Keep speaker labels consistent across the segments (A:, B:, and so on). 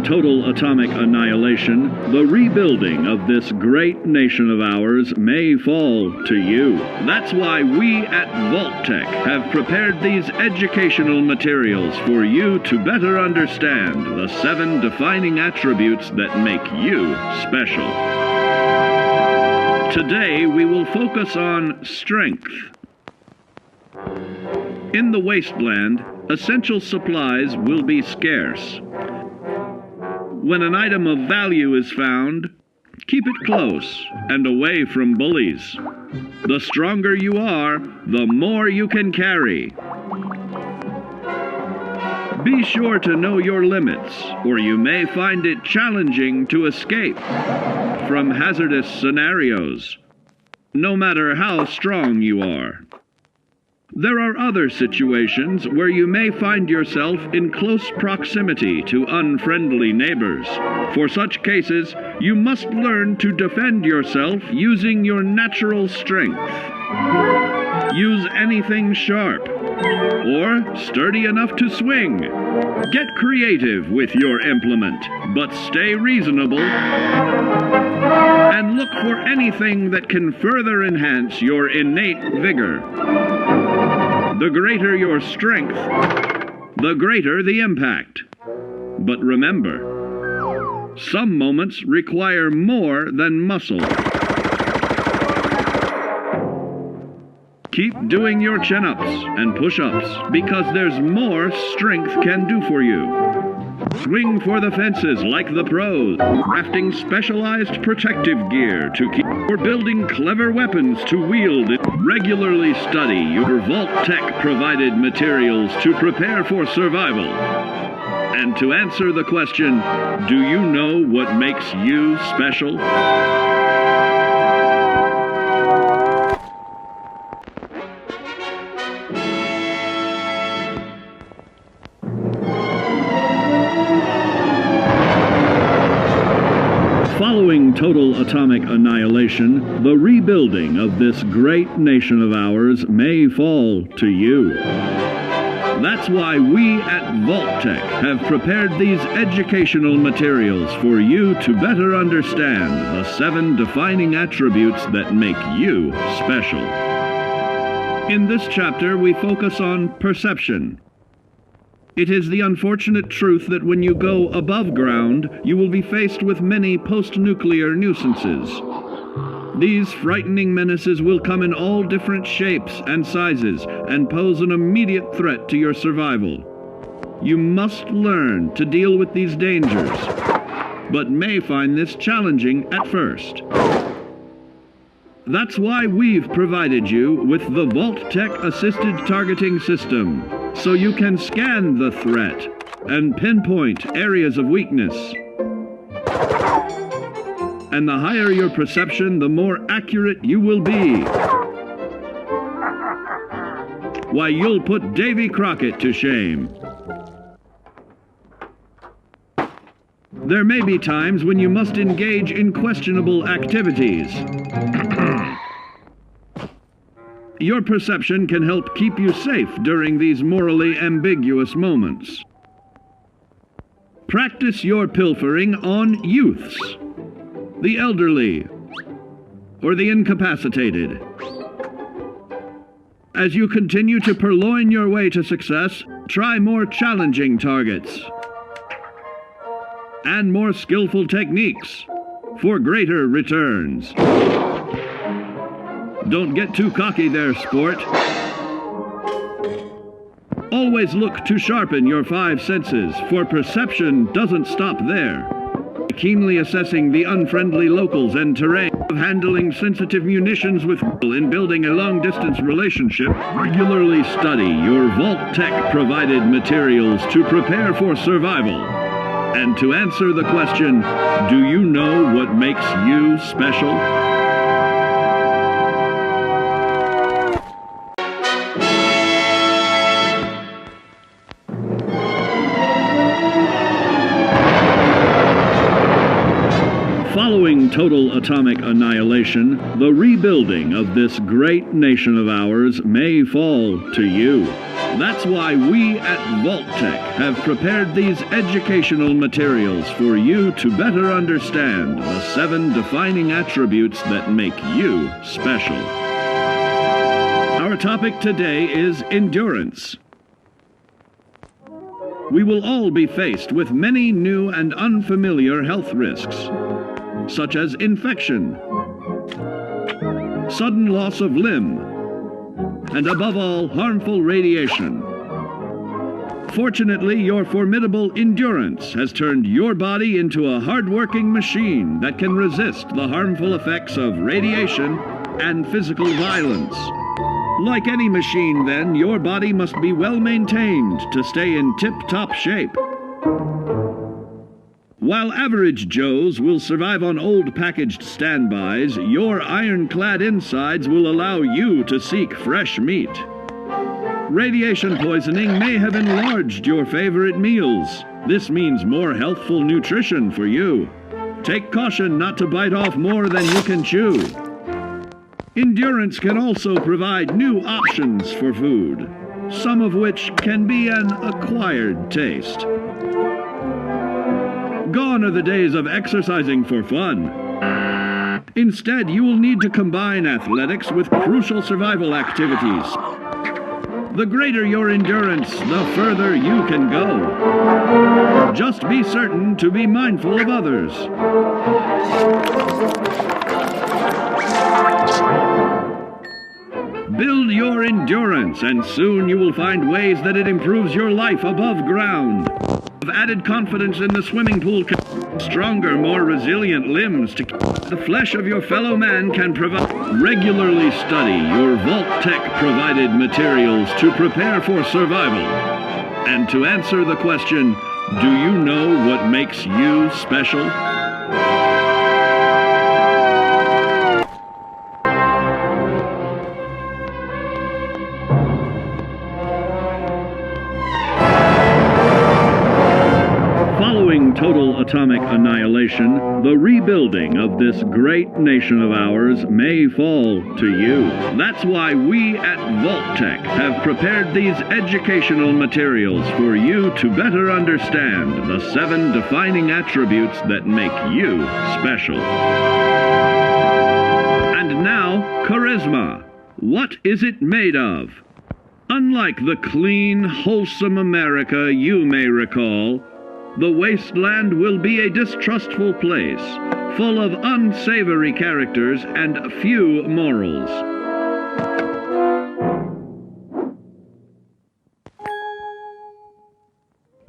A: total atomic annihilation, the rebuilding of this great nation of ours may fall to you. That's why we at Vault-Tec have prepared these educational materials for you to better understand the 7 defining attributes that make you special. Today we will focus on strength. In the wasteland, essential supplies will be scarce. When an item of value is found, keep it close and away from bullies. The stronger you are, the more you can carry. Be sure to know your limits, or you may find it challenging to escape from hazardous scenarios, no matter how strong you are. There are other situations where you may find yourself in close proximity to unfriendly neighbors. For such cases, you must learn to defend yourself using your natural strength. Use anything sharp or sturdy enough to swing. Get creative with your implement, but stay reasonable. And look for anything that can further enhance your innate vigor. The greater your strength, the greater the impact. But remember, some moments require more than muscle. Keep doing your chin-ups and push-ups because there's more strength can do for you. Swing for the fences like the pros, crafting specialized protective gear to keep, or building clever weapons to wield. Regularly study your Vault-Tec provided materials to prepare for survival. And to answer the question, do you know what makes you special? Following total atomic annihilation, the rebuilding of this great nation of ours may fall to you. That's why we at Vault-Tec have prepared these educational materials for you to better understand the 7 defining attributes that make you special. In this chapter, we focus on perception. It is the unfortunate truth that when you go above ground, you will be faced with many post-nuclear nuisances. These frightening menaces will come in all different shapes and sizes and pose an immediate threat to your survival. You must learn to deal with these dangers, but may find this challenging at first. That's why we've provided you with the Vault-Tec assisted targeting system, so you can scan the threat and pinpoint areas of weakness. And the higher your perception, the more accurate you will be. Why, you'll put Davy Crockett to shame. There may be times when you must engage in questionable activities. Your perception can help keep you safe during these morally ambiguous moments. Practice your pilfering on youths, the elderly, or the incapacitated. As you continue to purloin your way to success, try more challenging targets and more skillful techniques for greater returns. Don't get too cocky there, sport. Always look to sharpen your 5 senses, for perception doesn't stop there. Keenly assessing the unfriendly locals and terrain, of handling sensitive munitions with in building a long-distance relationship. Regularly study your Vault-Tec provided materials to prepare for survival. And to answer the question, do you know what makes you special? Following total atomic annihilation, the rebuilding of this great nation of ours may fall to you. That's why we at Vault-Tec have prepared these educational materials for you to better understand the 7 defining attributes that make you special. Our topic today is endurance. We will all be faced with many new and unfamiliar health risks, such as infection, sudden loss of limb, and above all, harmful radiation. Fortunately, your formidable endurance has turned your body into a hard-working machine that can resist the harmful effects of radiation and physical violence. Like any machine, then, your body must be well maintained to stay in tip-top shape. While average Joes will survive on old packaged standbys, your ironclad insides will allow you to seek fresh meat. Radiation poisoning may have enlarged your favorite meals. This means more healthful nutrition for you. Take caution not to bite off more than you can chew. Endurance can also provide new options for food, some of which can be an acquired taste. Gone are the days of exercising for fun. Instead, you will need to combine athletics with crucial survival activities. The greater your endurance, the further you can go. Just be certain to be mindful of others. Build your endurance, and soon you will find ways that it improves your life above ground. Have added confidence in the swimming pool, stronger, more resilient limbs to the flesh of your fellow man can provide. Regularly study your Vault-Tec provided materials to prepare for survival. And to answer the question, do you know what makes you special? Following total atomic annihilation, the rebuilding of this great nation of ours may fall to you. That's why we at Vault-Tec have prepared these educational materials for you to better understand the 7 defining attributes that make you special. And now, charisma. What is it made of? Unlike the clean, wholesome America you may recall, the wasteland will be a distrustful place, full of unsavory characters and few morals.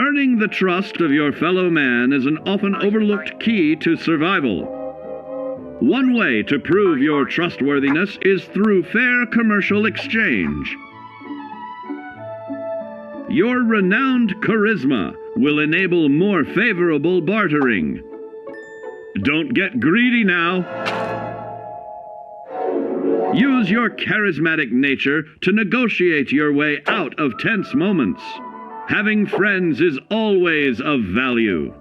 A: Earning the trust of your fellow man is an often overlooked key to survival. One way to prove your trustworthiness is through fair commercial exchange. Your renowned charisma will enable more favorable bartering. Don't get greedy now. Use your charismatic nature to negotiate your way out of tense moments. Having friends is always of value.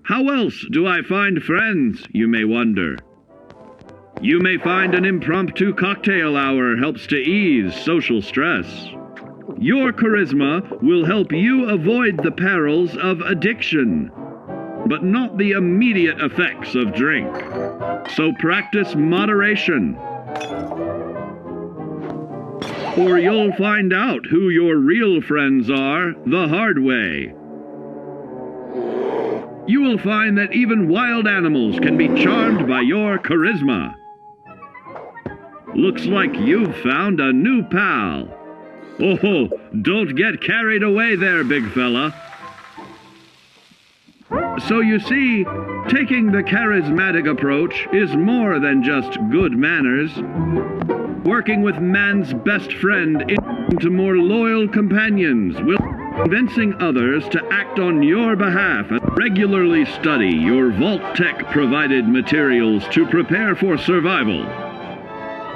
A: How else do I find friends, you may wonder? You may find an impromptu cocktail hour helps to ease social stress. Your charisma will help you avoid the perils of addiction, but not the immediate effects of drink. So practice moderation, or you'll find out who your real friends are the hard way. You will find that even wild animals can be charmed by your charisma. Looks like you've found a new pal. Oh, don't get carried away there, big fella. So you see, taking the charismatic approach is more than just good manners. Working with man's best friend into more loyal companions will convincing others to act on your behalf. Regularly study your Vault-Tec provided materials to prepare for survival.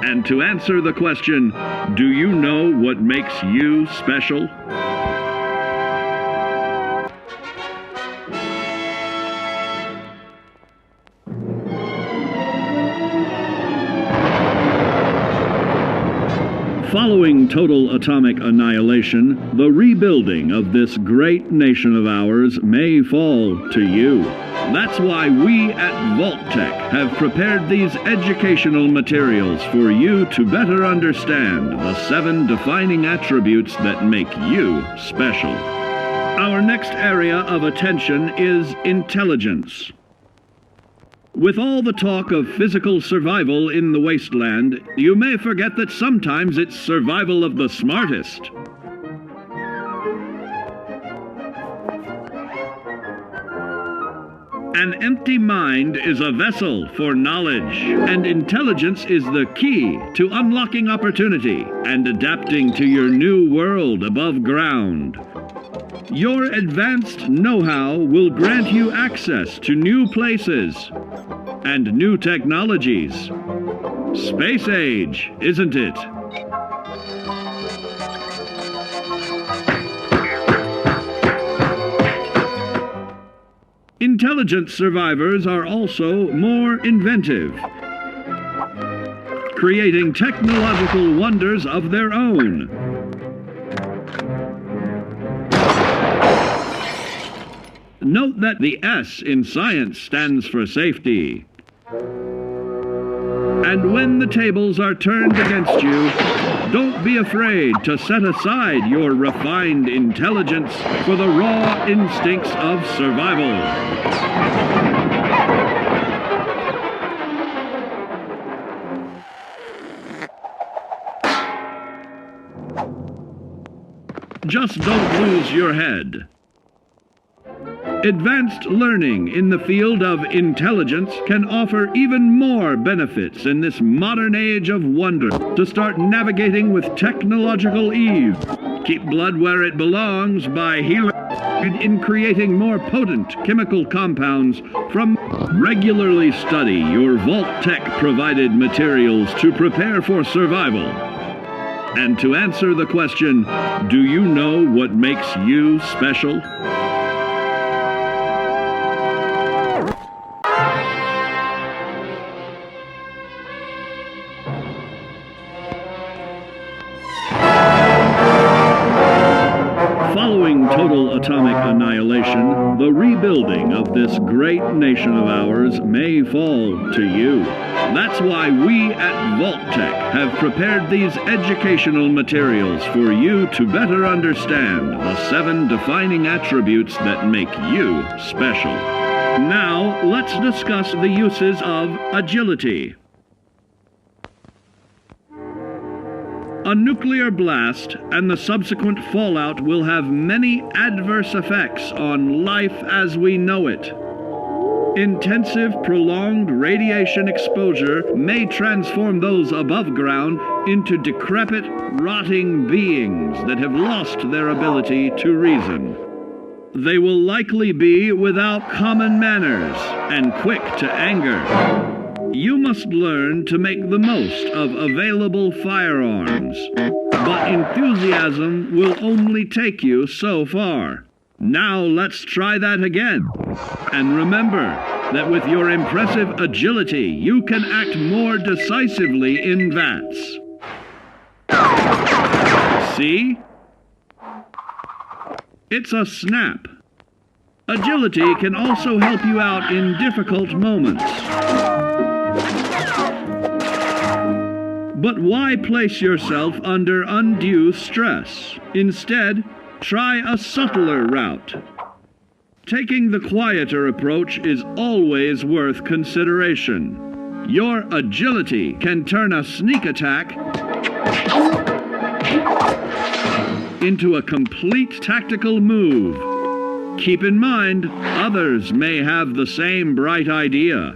A: And to answer the question, do you know what makes you special? Following total atomic annihilation, the rebuilding of this great nation of ours may fall to you. That's why we at Vault-Tec have prepared these educational materials for you to better understand the 7 defining attributes that make you special. Our next area of attention is intelligence. With all the talk of physical survival in the wasteland, you may forget that sometimes it's survival of the smartest. An empty mind is a vessel for knowledge, and intelligence is the key to unlocking opportunity and adapting to your new world above ground. Your advanced know-how will grant you access to new places and new technologies. Space age, isn't it? Intelligent survivors are also more inventive, creating technological wonders of their own. Note that the S in science stands for safety. And when the tables are turned against you, don't be afraid to set aside your refined intelligence for the raw instincts of survival. Just don't lose your head. Advanced learning in the field of intelligence can offer even more benefits in this modern age of wonder. To start navigating with technological ease, keep blood where it belongs by healing in creating more potent chemical compounds from. Regularly study your Vault-Tec provided materials to prepare for survival. And to answer the question, do you know what makes you special? Following total atomic annihilation, the rebuilding of this great nation of ours may fall to you. That's why we at Vault-Tec have prepared these educational materials for you to better understand the 7 defining attributes that make you special. Now, let's discuss the uses of agility. A nuclear blast and the subsequent fallout will have many adverse effects on life as we know it. Intensive, prolonged radiation exposure may transform those above ground into decrepit, rotting beings that have lost their ability to reason. They will likely be without common manners and quick to anger. You must learn to make the most of available firearms, but enthusiasm will only take you so far. Now let's try that again. And remember that with your impressive agility, you can act more decisively in VATS. See? It's a snap. Agility can also help you out in difficult moments. But why place yourself under undue stress? Instead, try a subtler route. Taking the quieter approach is always worth consideration. Your agility can turn a sneak attack into a complete tactical move. Keep in mind, others may have the same bright idea.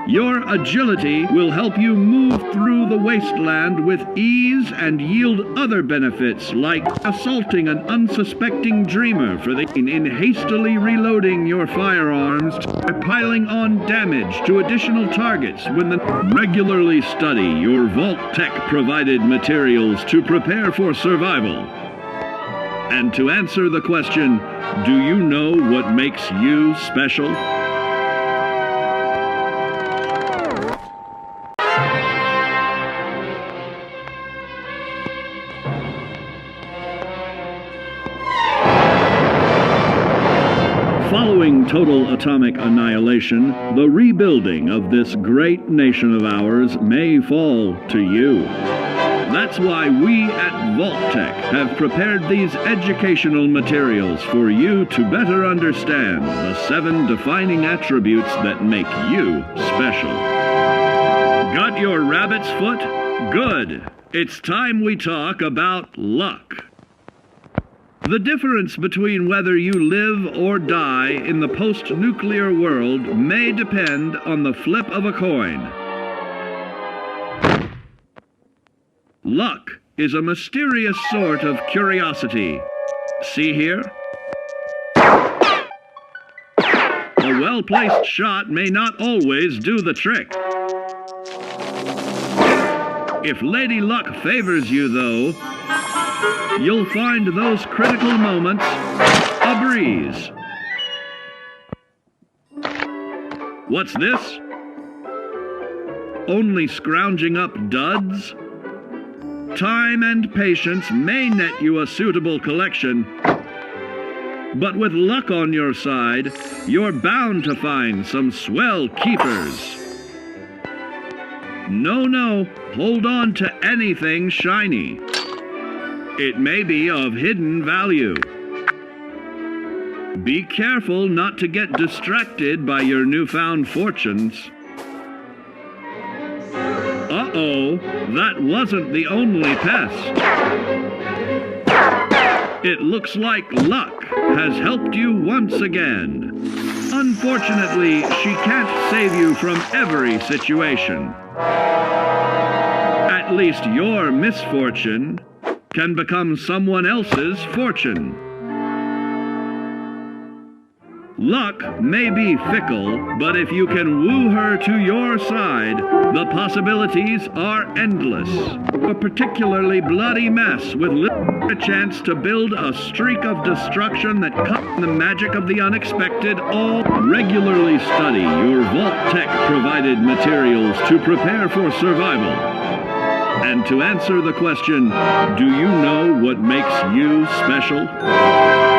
A: Your agility will help you move through the wasteland with ease and yield other benefits like assaulting an unsuspecting dreamer in hastily reloading your firearms by piling on damage to additional targets when regularly study your Vault-Tec provided materials to prepare for survival. And to answer the question, do you know what makes you special? total atomic annihilation, the rebuilding of this great nation of ours may fall to you. That's why we at Vault-Tec have prepared these educational materials for you to better understand the 7 defining attributes that make you special. Got your rabbit's foot? Good. It's time we talk about luck. The difference between whether you live or die in the post-nuclear world may depend on the flip of a coin. Luck is a mysterious sort of curiosity. See here? A well-placed shot may not always do the trick. If Lady Luck favors you, though, you'll find those critical moments a breeze. What's this? Only scrounging up duds? Time and patience may net you a suitable collection, but with luck on your side, you're bound to find some swell keepers. No, hold on to anything shiny. It may be of hidden value. Be careful not to get distracted by your newfound fortunes. Uh-oh, that wasn't the only pest. It looks like luck has helped you once again. Unfortunately, she can't save you from every situation. At least your misfortune can become someone else's fortune. Luck may be fickle, but if you can woo her to your side, the possibilities are endless. A particularly bloody mess with a chance to build a streak of destruction that cuts the magic of the unexpected. All regularly study your Vault-Tec provided materials to prepare for survival. And to answer the question, do you know what makes you special?